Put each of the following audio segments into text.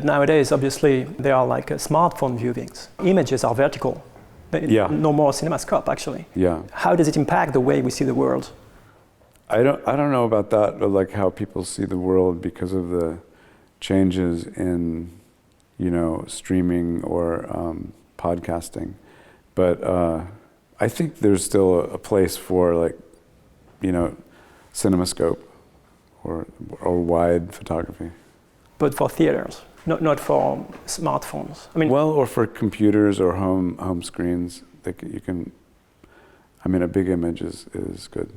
Nowadays, obviously, they are like smartphone viewings. Images are vertical. No more cinemascope, actually. Yeah. How does it impact the way we see the world? I don't know about that, but like how people see the world because of the changes in, streaming or podcasting. But I think there's still a place for cinemascope or wide photography. But for theaters, not for smartphones. Or for computers or home screens. A big image is good.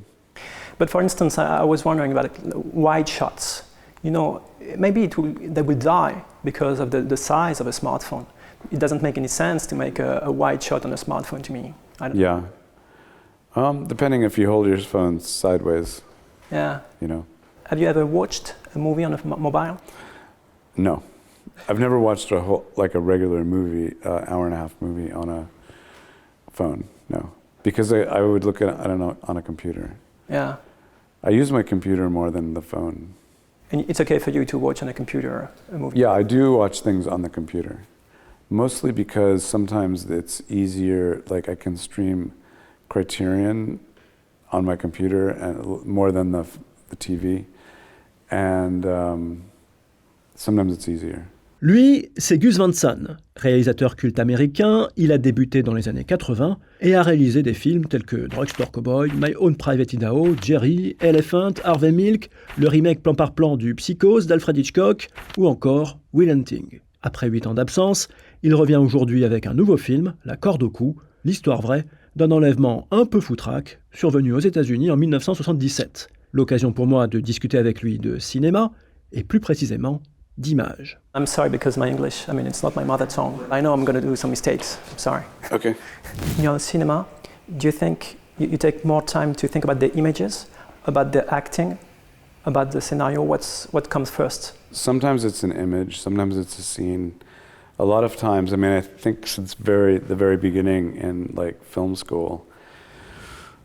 But for instance, I was wondering about wide shots. Maybe they will die because of the size of a smartphone. It doesn't make any sense to make a wide shot on a smartphone to me. Yeah. Depending if you hold your phone sideways. Yeah. Have you ever watched a movie on a mobile? No. I've never watched a regular movie, hour and a half movie on a phone. No. Because I would look at it, on a computer. Yeah. I use my computer more than the phone. And it's okay for you to watch on a computer a movie? Yeah, I do watch things on the computer. Mostly because sometimes it's easier, I can stream Criterion on my computer and more than the TV. And sometimes it's easier. Lui, c'est Gus Van Sant, réalisateur culte américain. Il a débuté dans les années 80 et a réalisé des films tels que Drugstore Cowboy, Own Private Idaho, Gerry, Elephant, Harvey Milk, le remake plan par plan du Psychose d'Alfred Hitchcock ou encore Will Hunting. Après 8 ans d'absence, il revient aujourd'hui avec un nouveau film, La corde au cou, l'histoire vraie d'un enlèvement un peu foutraque survenu aux États-Unis en 1977. L'occasion pour moi de discuter avec lui de cinéma et plus précisément d'image. I'm sorry because my English, it's not my mother tongue. I know I'm going to do some mistakes. I'm sorry. Okay. In your cinema, do you think you take more time to think about the images, about the acting, about the scenario? What comes first? Sometimes it's an image, sometimes it's a scene. A lot of times, I think since the very beginning in film school,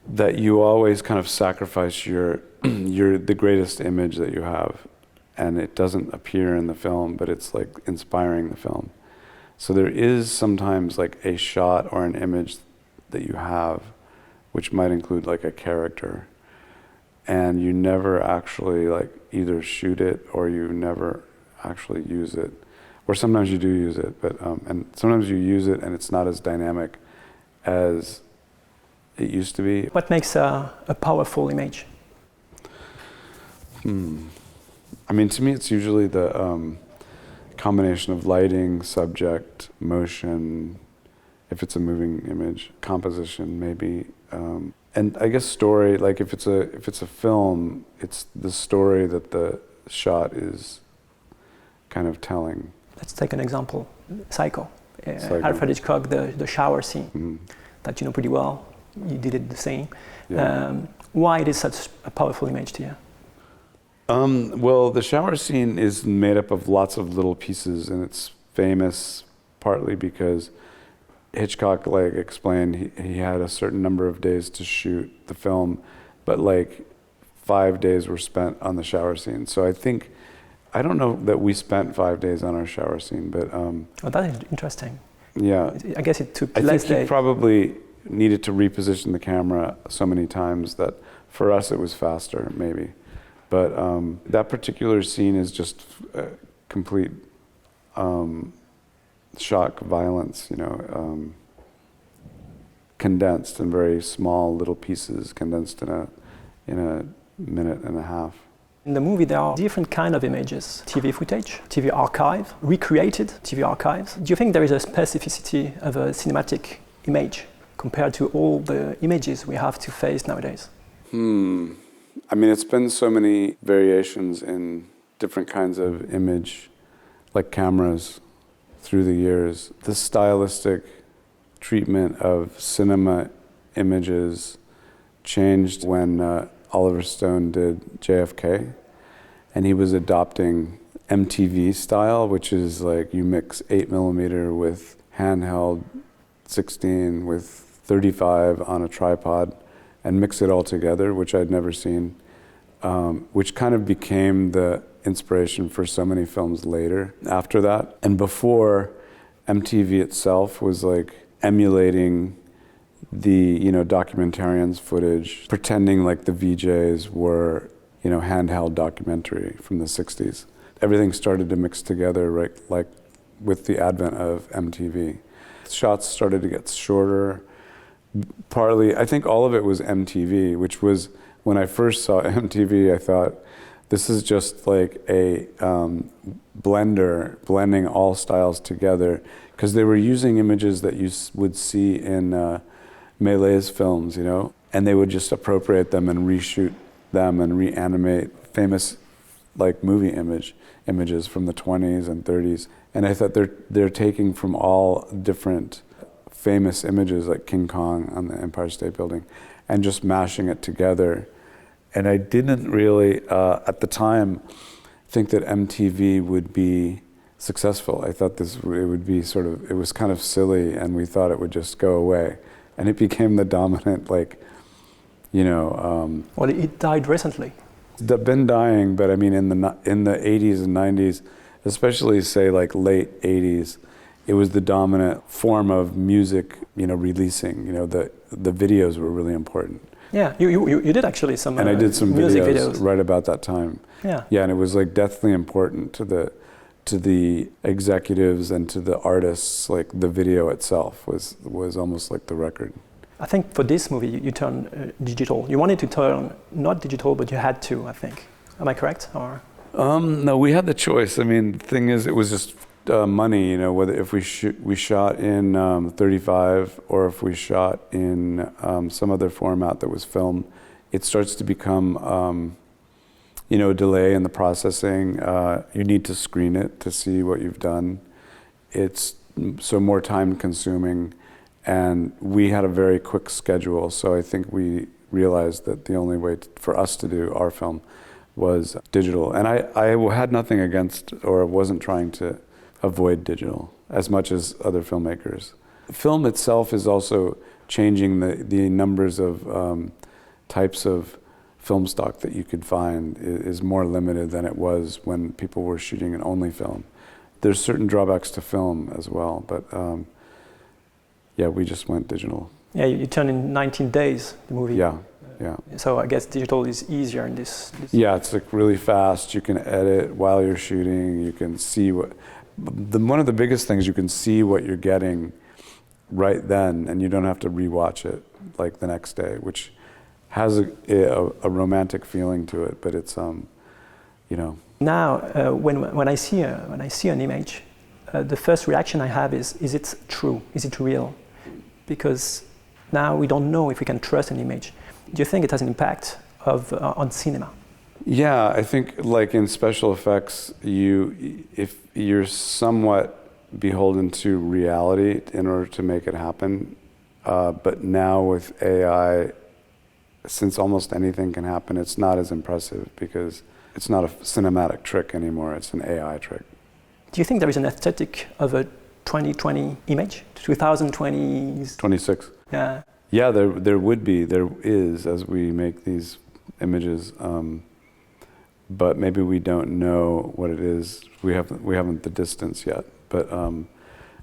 that you always kind of sacrifice the greatest image that you have. And it doesn't appear in the film, but it's inspiring the film. So there is sometimes a shot or an image that you have, which might include a character, and you never actually either shoot it or you never actually use it, or sometimes you do use it, but and sometimes you use it and it's not as dynamic as it used to be. What makes a powerful image? To me, it's usually the combination of lighting, subject, motion, if it's a moving image, composition maybe, and I guess story. If it's a film, it's the story that the shot is kind of telling. Let's take an example. Psycho. Alfred Hitchcock, the shower scene that you know pretty well. You did it the same. Yeah. Why it is such a powerful image to you? The shower scene is made up of lots of little pieces, and it's famous partly because Hitchcock explained he had a certain number of days to shoot the film, but 5 days were spent on the shower scene. So I don't know that we spent 5 days on our shower scene, but that is interesting. Yeah, I guess it took less days. I think he probably needed to reposition the camera so many times that for us it was faster, maybe. But that particular scene is just complete shock, violence, condensed in very small little pieces, condensed in a minute and a half. In the movie, there are different kind of images: TV footage, TV archive, recreated TV archives. Do you think there is a specificity of a cinematic image compared to all the images we have to face nowadays? It's been so many variations in different kinds of image, like cameras, through the years. The stylistic treatment of cinema images changed when Oliver Stone did JFK, and he was adopting MTV style, which is you mix 8mm with handheld 16 with 35 on a tripod and mix it all together, which I'd never seen. which kind of became the inspiration for so many films later after that. And before, MTV itself was like emulating the, documentarians footage, pretending like the VJs were, handheld documentary from the 60s. Everything started to mix together, right, like with the advent of MTV. Shots started to get shorter. Partly, I think all of it was MTV, which was, when I first saw MTV, I thought, this is just like a blender, blending all styles together, because they were using images that you would see in Méliès films, and they would just appropriate them and reshoot them and reanimate famous like movie images from the 20s and 30s. And I thought they're taking from all different famous images like King Kong on the Empire State Building and just mashing it together. And I didn't really, at the time, think that MTV would be successful. I thought it would be it was kind of silly, and we thought it would just go away. And it became the dominant, Well, it died recently. It's been dying, but I mean, in the 80s and 90s, especially say like late 80s, it was the dominant form of music, releasing. The videos were really important. Yeah, you did actually some. And I did some music videos right about that time. Yeah. Yeah, and it was like deathly important to the executives and to the artists. Like the video itself was almost like the record. I think for this movie you turned digital. You wanted to turn not digital, but you had to, I think. Am I correct? Or? No, we had the choice. I mean, the thing is, it was just money. Whether if we shot in 35 or if we shot in some other format that was film, it starts to become a delay in the processing. You need to screen it to see what you've done. It's so more time consuming. And we had a very quick schedule, so I think we realized that the only way for us to do our film was digital. And I had nothing against, or wasn't trying to avoid digital as much as other filmmakers. Film itself is also changing. The numbers of types of film stock that you could find is more limited than it was when people were shooting an only film. There's certain drawbacks to film as well, but yeah, we just went digital. Yeah, you turned in 19 days, the movie. Yeah. So I guess digital is easier in this. Yeah, it's like really fast. You can edit while you're shooting. You can see one of the biggest things, you can see what you're getting right then, and you don't have to rewatch it like the next day, which has a romantic feeling to it. But it's Now, when I see an image, the first reaction I have is it true? Is it real? Because now we don't know if we can trust an image. Do you think it has an impact on cinema? Yeah, I think like in special effects, if you're somewhat beholden to reality in order to make it happen, but now with AI, since almost anything can happen, it's not as impressive because it's not a cinematic trick anymore, it's an AI trick. Do you think there is an aesthetic of a 2020 image? 2020s? 26. Yeah. Yeah, there would be. There is, as we make these images, but maybe we don't know what it is. We haven't the distance yet. But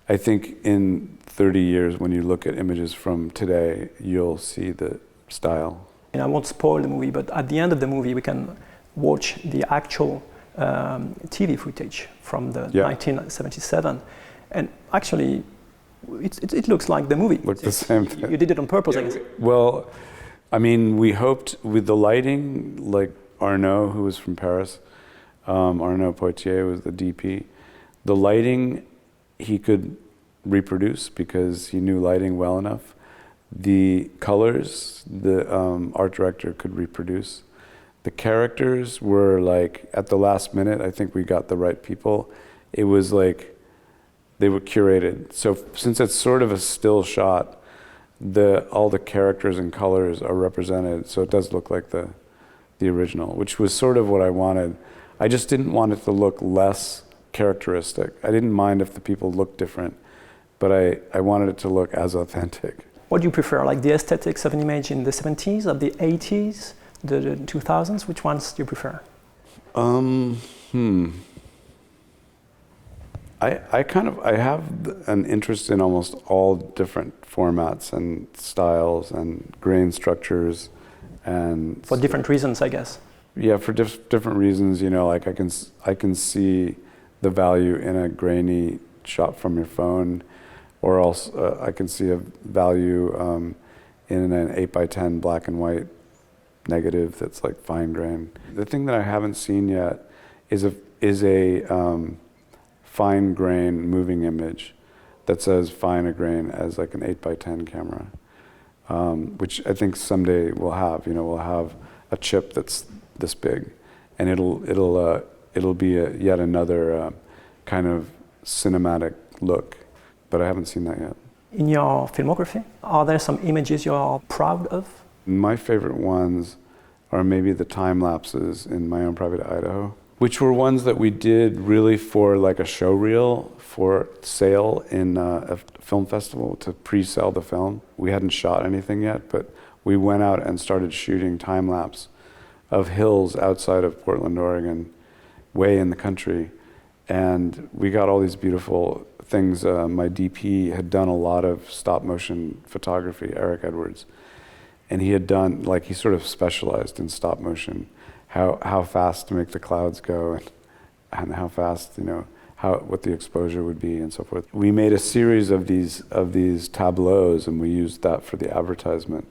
I think in 30 years, when you look at images from today, you'll see the style. And I won't spoil the movie, but at the end of the movie, we can watch the actual TV footage from the 1977, and actually, it looks like the movie. Look the same thing. You did it on purpose, I guess. Well, I mean, we hoped with the lighting, like Arnaud, who was from Paris, Arnaud Poitier was the DP. The lighting he could reproduce because he knew lighting well enough. The colors, the art director could reproduce. The characters were like, at the last minute, I think we got the right people. It was like, they were curated. So since it's sort of a still shot, all the characters and colors are represented, so it does look like the original, which was sort of what I wanted. I just didn't want it to look less characteristic. I didn't mind if the people looked different, but I wanted it to look as authentic. What do you prefer, like the aesthetics of an image in the 70s, of the 80s, the 2000s, which ones do you prefer? I have an interest in almost all different formats and styles and grain structures, and For different reasons, I guess. yeah, for different reasons. You know, like I can see the value in a grainy shot from your phone, or else I can see a value in an 8x10 black and white negative that's like fine grain. The thing that I haven't seen yet is a fine grain moving image that's as fine a grain as like an 8x10 camera, which I think someday we'll have. You know, we'll have a chip that's this big, and it'll be yet another kind of cinematic look, but I haven't seen that yet. In your filmography, are there some images you are proud of? My favorite ones are maybe the time lapses in My Own Private Idaho, which were ones that we did really for like a show reel for sale in a film festival to pre-sell the film. We hadn't shot anything yet, but we went out and started shooting time lapse of hills outside of Portland, Oregon, way in the country. And we got all these beautiful things. My DP had done a lot of stop motion photography, Eric Edwards. And he had done, like, he sort of specialized in stop motion, how fast to make the clouds go and how fast, you know, what the exposure would be and so forth. We made a series of these tableaus, and we used that for the advertisement.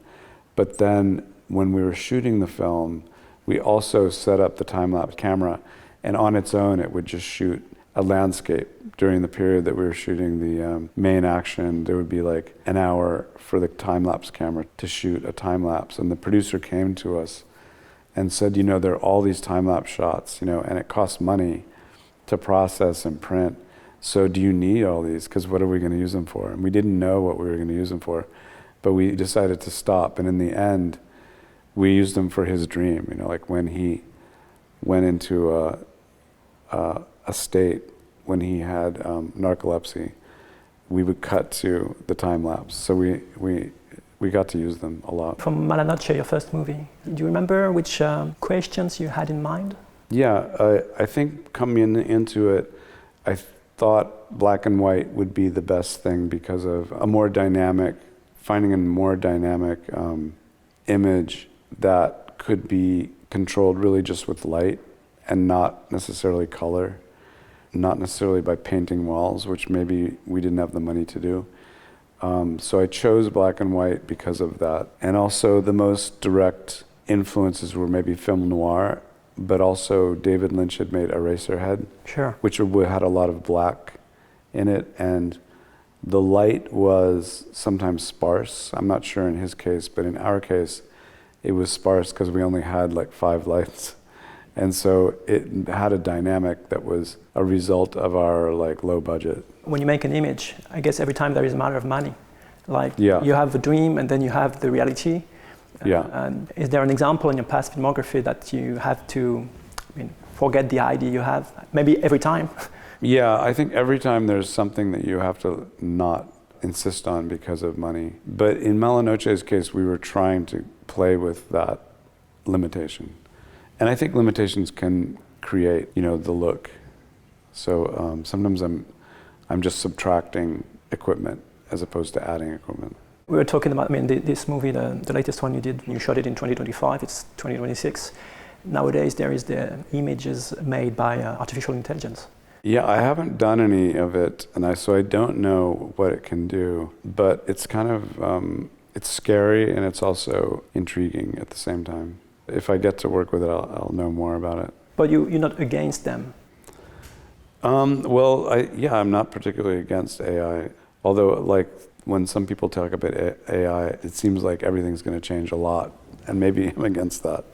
But then when we were shooting the film, we also set up the time-lapse camera, and on its own it would just shoot a landscape. During the period that we were shooting the main action, there would be like an hour for the time-lapse camera to shoot a time-lapse. And the producer came to us and said, you know, there are all these time-lapse shots, you know, and it costs money to process and print. So do you need all these? Because what are we going to use them for? And we didn't know what we were going to use them for, but we decided to stop. And in the end, we used them for his dream, you know, like when he went into a state when he had narcolepsy, we would cut to the time lapse. So we got to use them a lot. From Mala Noche, your first movie, do you remember which questions you had in mind? Yeah, I think coming into it, I thought black and white would be the best thing because of finding a more dynamic image that could be controlled really just with light and not necessarily color, not necessarily by painting walls, which maybe we didn't have the money to do. So I chose black and white because of that. And also the most direct influences were maybe film noir, but also David Lynch had made Eraserhead, sure, which had a lot of black in it, and the light was sometimes sparse. I'm not sure in his case, but in our case, it was sparse because we only had like 5 lights. And so it had a dynamic that was a result of our like low budget. When you make an image, I guess every time there is a matter of money. Like you have the dream and then you have the reality. Yeah. And is there an example in your past filmography that you have to forget the idea you have? Maybe every time? Yeah, I think every time there's something that you have to not insist on because of money. But in Mala Noche's case, we were trying to play with that limitation. And I think limitations can create, you know, the look. So sometimes I'm just subtracting equipment as opposed to adding equipment. We were talking about, this movie, the latest one you did, you shot it in 2025, it's 2026. Nowadays there is the images made by artificial intelligence. Yeah, I haven't done any of it, and so I don't know what it can do. But it's kind of, it's scary and it's also intriguing at the same time. If I get to work with it, I'll know more about it. But you're not against them? Well, I'm not particularly against AI. Although, like, when some people talk about AI, it seems like everything's going to change a lot, and maybe I'm against that.